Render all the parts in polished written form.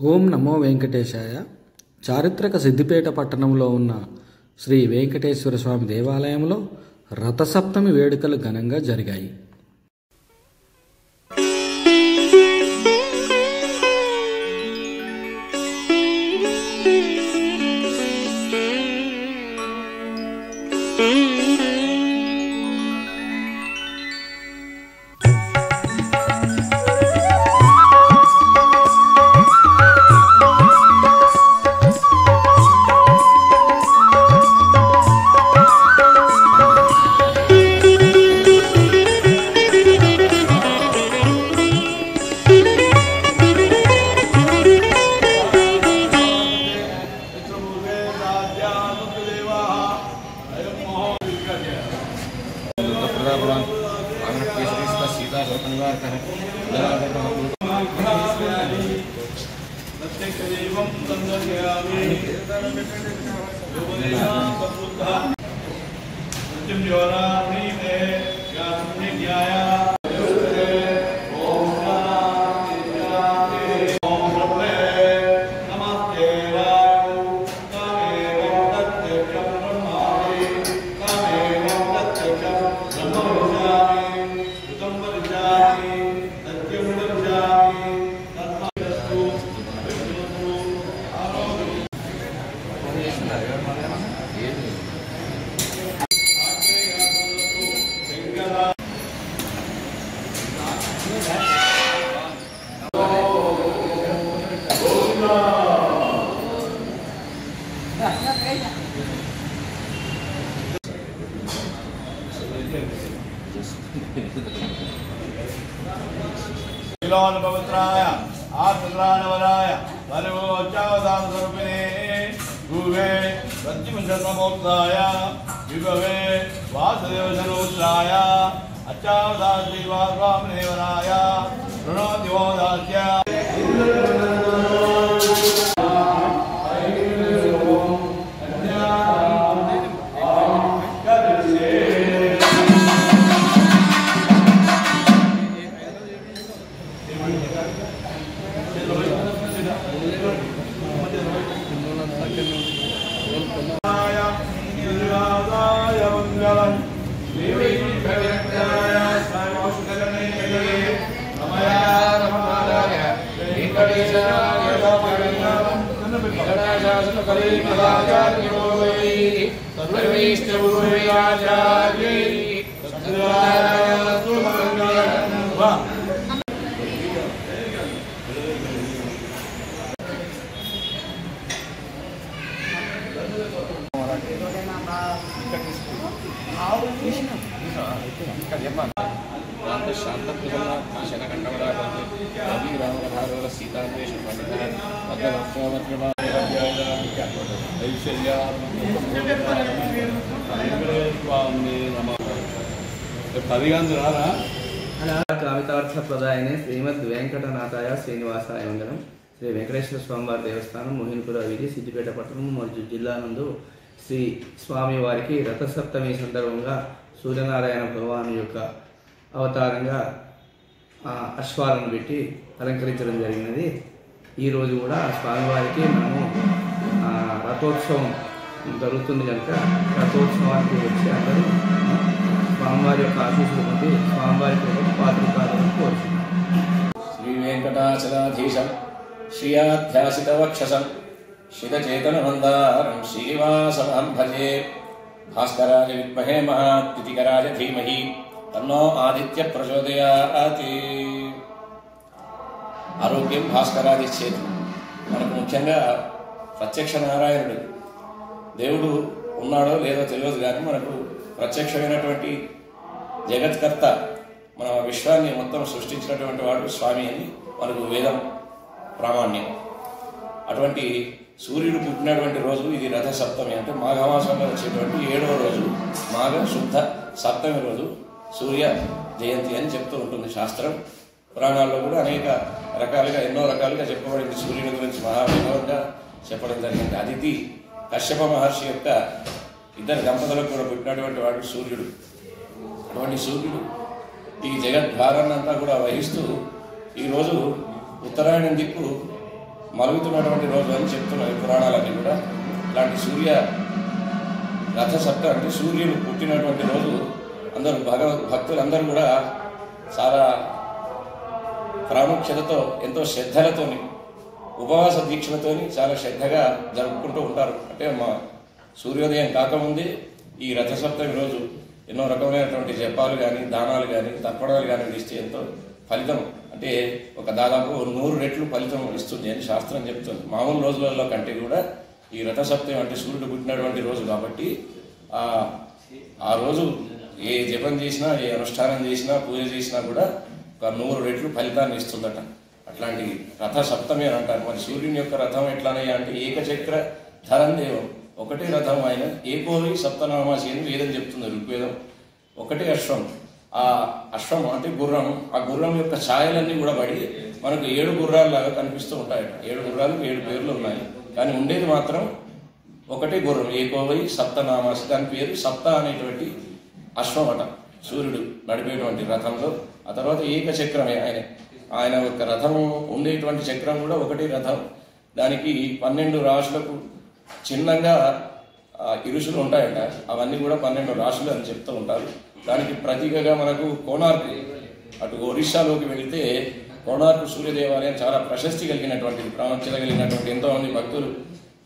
ఓం నమో వెంకటేశాయ. చారిత్రక సిద్దిపేట పట్టణంలో ఉన్న శ్రీ వెంకటేశ్వర స్వామి దేవాలయంలో రథసప్తమి వేడుకలు ఘనంగా జరిగాయి. पवित्राय आर्द्रानवराय सर्वोच्चावतारस्वरूपिणे गुवे प्रत्युमशतमोक्ताय विभवे वासुदेवसनोत्राय अच्चावतारश्रीवासवामनेवराय प्रणोतिमोदास्य కవితార్థప్రదాయనే శ్రీమద్ వెంకటనాథాయ శ్రీనివాసాయ మంగళం. శ్రీ వెంకటేశ్వర స్వామివారి దేవస్థానం మోహిన్పుర వీధి సిద్దిపేట పట్టణం మరియు జిల్లా నందు శ్రీ స్వామివారికి రథసప్తమి సందర్భంగా సూర్యనారాయణ భగవాను యొక్క అవతారంగా అశ్వాలను పెట్టి అలంకరించడం జరిగినది. ఈరోజు కూడా స్వామివారికి మనము రథోత్సవం జరుగుతుంది కనుక రథోత్సవానికి వచ్చి అందరూ స్వామివారి యొక్క ఆశీస్సులు పొంది స్వామివారి పాత్రికాలను కోరుతున్నాం. శ్రీ వెంకటాచలాధీశం శ్రీయాధ్యాసితవక్షసం శితచేతనమందారం శ్రీనివాసమహం భజే. భాస్కరాయ విద్మహే మహాద్యుతికరాయ ధీమహి తన్నో ఆదిత్య ప్రచోదయాతి. ఆరోగ్యం భాస్కరాది చేతి. మనకు ముఖ్యంగా ప్రత్యక్ష నారాయణుడు దేవుడు ఉన్నాడో లేదో తెలియదు కానీ మనకు ప్రత్యక్షమైనటువంటి జగత్కర్త మన విశ్వాన్ని మొత్తం సృష్టించినటువంటి వాడు స్వామి అని మనకు వేదం ప్రామాణ్యం. అటువంటి సూర్యుడు పుట్టినటువంటి రోజు ఇది రథ సప్తమి, అంటే మాఘమాసంలో వచ్చేటువంటి 7వ రోజు మాఘ శుద్ధ సప్తమి రోజు సూర్య జయంతి అని చెప్తూ ఉంటుంది శాస్త్రం. పురాణాల్లో కూడా అనేక రకాలుగా ఎన్నో రకాలుగా చెప్పబడింది. సూర్యుడి గురించి మహావైభవంగా చెప్పడం జరిగింది. అదితి కశ్యప మహర్షి యొక్క ఇద్దరు దంపతులకు కూడా పుట్టినటువంటి వాడు సూర్యుడు. అటువంటి సూర్యుడు ఈ జగద్భారాన్నంతా కూడా వహిస్తూ ఈరోజు ఉత్తరాయణం దిక్కు మలుగుతున్నటువంటి రోజు అని చెప్తున్నాయి పురాణాలన్నీ కూడా. ఇలాంటి సూర్య రథ సప్తమి అంటే సూర్యుడు పుట్టినటువంటి రోజు అందరూ భక్తులందరూ కూడా చాలా ప్రాముఖ్యతతో ఎంతో శ్రద్ధలతోని ఉపవాస దీక్షలతోని చాలా శ్రద్ధగా జరుపుకుంటూ ఉంటారు. అంటే మా సూర్యోదయం కాకముందే ఈ రథసప్తమి రోజు ఎన్నో రకమైనటువంటి జపాలు కానీ దానాలు కానీ తర్పణాలు కానీ ఇస్తే ఎంతో ఫలితం అంటే ఒక దాదాపు 100 రెట్లు ఫలితం ఇస్తుంది అని శాస్త్రం చెప్తుంది. మామూలు రోజులలో కంటే కూడా ఈ రథసప్తమి అంటే సూర్యుడు పుట్టినటువంటి రోజు కాబట్టి ఆ రోజు ఏ జపం చేసినా ఏ అనుష్ఠానం చేసినా పూజ చేసినా కూడా ఒక 100 రెట్లు ఫలితాన్ని ఇస్తుందట. అట్లాంటి రథ సప్తమి అని అంటారు. మరి సూర్యుని యొక్క రథం ఎట్లానయ్యా అంటే ఏకచక్ర ధరం దేవం, ఒకటే రథం ఆయన ఏకోవి సప్తనామాసి అని వేదం చెప్తుంది ఋగ్వేదం. ఒకటే అశ్వం, ఆ అశ్వం అంటే గుర్రం, ఆ గుర్రం యొక్క ఛాయలన్నీ కూడా పడి మనకు 7 గుర్రాల్లాగా కనిపిస్తూ ఉంటాయట. 7 గుర్రాలకు 7 పేర్లు ఉన్నాయి, కానీ ఉండేది మాత్రం ఒకటే గుర్రం ఏకోవై సప్తనామాసి. దాని పేరు సప్త అనేటువంటి అశ్వం అట సూర్యుడు నడిపేటువంటి రథంలో. ఆ తర్వాత ఏకచక్రమే ఆయన యొక్క రథం ఉండేటువంటి చక్రం కూడా ఒకటే రథం. దానికి 12 రాశులకు చిన్నగా ఇరుసులు ఉంటాయట. అవన్నీ కూడా 12 రాశులు అని చెప్తూ ఉంటారు. దానికి ప్రతీకగా మనకు కోణార్క్, అటు ఒరిస్సాలోకి వెళితే కోణార్క్ సూర్య దేవాలయం చాలా ప్రశస్తి కలిగినటువంటిది, ప్రాముఖ్యత కలిగినటువంటి. ఎంతోమంది భక్తులు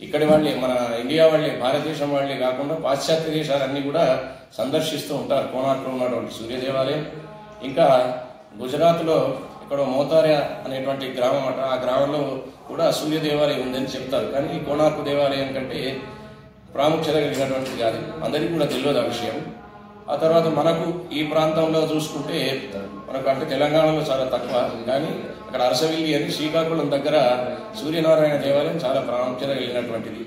ఇక్కడి వాళ్ళే, మన ఇండియా వాళ్ళే, భారతదేశం వాళ్ళే కాకుండా పాశ్చాత్య దేశాలన్నీ కూడా సందర్శిస్తూ ఉంటారు కోణార్క్లో ఉన్నటువంటి సూర్య దేవాలయం. ఇంకా గుజరాత్లో ఇక్కడ మోతారియా అనేటువంటి గ్రామం అట, ఆ గ్రామంలో కూడా సూర్య దేవాలయం ఉందని చెప్తారు. కానీ ఈ కోణార్క్ దేవాలయం కంటే ప్రాముఖ్యత కలిగినటువంటిది కాదు, అందరికీ కూడా తెలియదు ఆ విషయం. ఆ తర్వాత మనకు ఈ ప్రాంతంలో చూసుకుంటే మనకు అంటే తెలంగాణలో చాలా తక్కువ, కానీ అక్కడ అరసవిల్లి అని శ్రీకాకుళం దగ్గర సూర్యనారాయణ దేవాలయం చాలా ప్రాముఖ్యత కలిగినటువంటిది.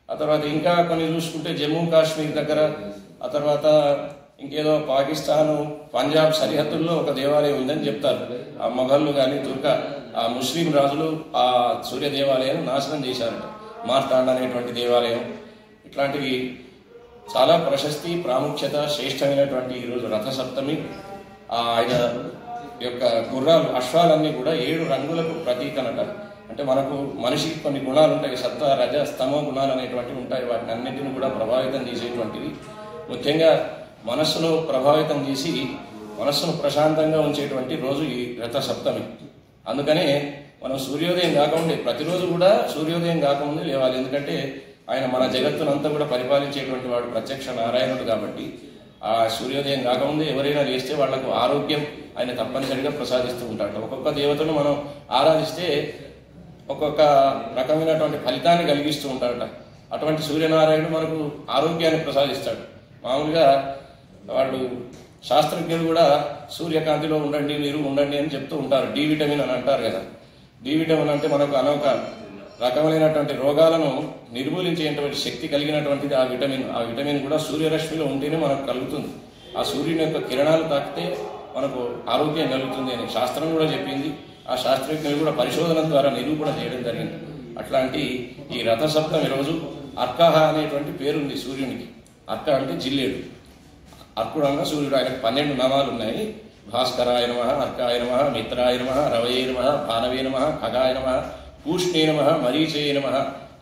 ఆ తర్వాత ఇంకా కొన్ని చూసుకుంటే జమ్మూ కాశ్మీర్ దగ్గర, ఆ తర్వాత ఇంకేదో పాకిస్తాను పంజాబ్ సరిహద్దుల్లో ఒక దేవాలయం ఉందని చెప్తారు. ఆ మొఘళ్ళు కానీ ఆ ముస్లిం రాజులు ఆ సూర్య దేవాలయాన్ని నాశనం చేశారట, మార్తాండ అనేటువంటి దేవాలయం. ఇట్లాంటివి చాలా ప్రశస్తి ప్రాముఖ్యత శ్రేష్టమైనటువంటి ఈరోజు రథసప్తమి. ఆయన యొక్క గుర్రాలు అశ్వాలన్నీ కూడా 7 రంగులకు ప్రతీకనట. అంటే మనకు మనిషికి కొన్ని గుణాలు ఉంటాయి, సత్వ రజ స్తమో గుణాలు అనేటువంటివి ఉంటాయి. వాటిని అన్నింటినీ కూడా ప్రభావితం చేసేటువంటివి, ముఖ్యంగా మనస్సును ప్రభావితం చేసి మనస్సును ప్రశాంతంగా ఉంచేటువంటి రోజు ఈ రథసప్తమి. అందుకనే మనం సూర్యోదయం కాకముందే ప్రతిరోజు కూడా సూర్యోదయం కాకముందే లేవాలి. ఎందుకంటే ఆయన మన జగత్తునంతా కూడా పరిపాలించేటువంటి వాడు ప్రత్యక్ష నారాయణుడు కాబట్టి ఆ సూర్యోదయం కాకముందే ఎవరైనా లేస్తే వాళ్లకు ఆరోగ్యం ఆయన తప్పనిసరిగా ప్రసాదిస్తూ ఉంటాడు. ఒక్కొక్క దేవతను మనం ఆరాధిస్తే ఒక్కొక్క రకమైనటువంటి ఫలితాన్ని కలిగిస్తూ ఉంటాడట. అటువంటి సూర్యనారాయణుడు మనకు ఆరోగ్యాన్ని ప్రసాదిస్తాడు. మామూలుగా వాళ్ళు శాస్త్రజ్ఞులు కూడా సూర్యకాంతిలో ఉండండి, మీరు ఉండండి అని చెప్తూ ఉంటారు. డి విటమిన్ అని అంటారు కదా. డి విటమిన్ అంటే మనకు అనేక రకమైనటువంటి రోగాలను నిర్మూలించేటువంటి శక్తి కలిగినటువంటిది ఆ విటమిన్. ఆ విటమిన్ కూడా సూర్యరశ్మిలో ఉంటేనే మనకు కలుగుతుంది. ఆ సూర్యుని యొక్క కిరణాలు తాకితే మనకు ఆరోగ్యం కలుగుతుంది అని శాస్త్రం కూడా చెప్పింది. ఆ శాస్త్రజ్ఞులు కూడా పరిశోధన ద్వారా నిరూపణ చేయడం జరిగింది. అట్లాంటి ఈ రథసప్తమి రోజు అర్కహ అనేటువంటి పేరుంది సూర్యునికి. అర్క అంటే జిల్లేడు, అర్కుడు అన్న సూర్యుడు. ఆయనకు 12 నామాలు ఉన్నాయి. భాస్కరాయ నమః, అర్కాయ నమః, మిత్రాయ నమః, రవయే నమః, భానవే నమః, ఖగాయ నమః, పూష్ణే నమః, మరీచే నమః,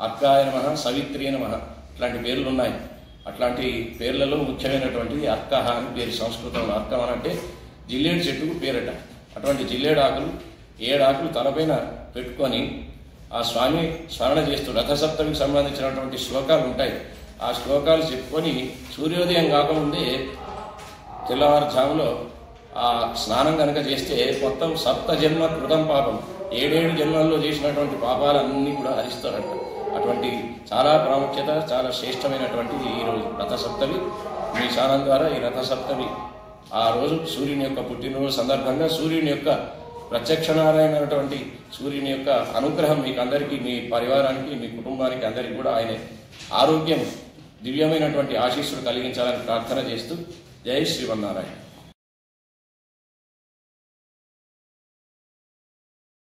అర్కాయ నమః, సవిత్రే నమః. ఇట్లాంటి పేర్లు ఉన్నాయి. అట్లాంటి పేర్లలో ముఖ్యమైనటువంటిది అర్కహ అని పేరు సంస్కృతంలో. అర్కం అని అంటే జిల్లేడు చెట్టుకు పేరట. అటువంటి జిల్లేడు ఆకులు 7 ఆకులు తలపైన పెట్టుకొని ఆ స్వామి స్మరణ చేస్తూ రథసప్తమికి సంబంధించినటువంటి శ్లోకాలు ఉంటాయి. ఆ శ్లోకాలు చెప్పుకొని సూర్యోదయం కాకముందే తెల్లవారుజాములో ఆ స్నానం కనుక చేస్తే మొత్తం 7 జన్మ కృతం పాపం, 7 జన్మల్లో చేసినటువంటి పాపాలన్నీ కూడా హరిస్తారట. అటువంటి చాలా ప్రాముఖ్యత, చాలా శ్రేష్టమైనటువంటిది ఈరోజు రథసప్తమి. మీ స్నానం ద్వారా ఈ రథసప్తమి ఆ రోజు సూర్యుని యొక్క పుట్టినరోజు సందర్భంగా సూర్యుని యొక్క ప్రత్యక్ష నారాయణటువంటి సూర్యుని యొక్క అనుగ్రహం మీకు అందరికీ, మీ పరివారానికి, మీ కుటుంబానికి అందరికీ కూడా ఆయన ఆరోగ్యం, దివ్యమైనటువంటి ఆశీస్సులు కలిగించాలని ప్రార్థన చేస్తూ జై శ్రీమన్నారాయణ.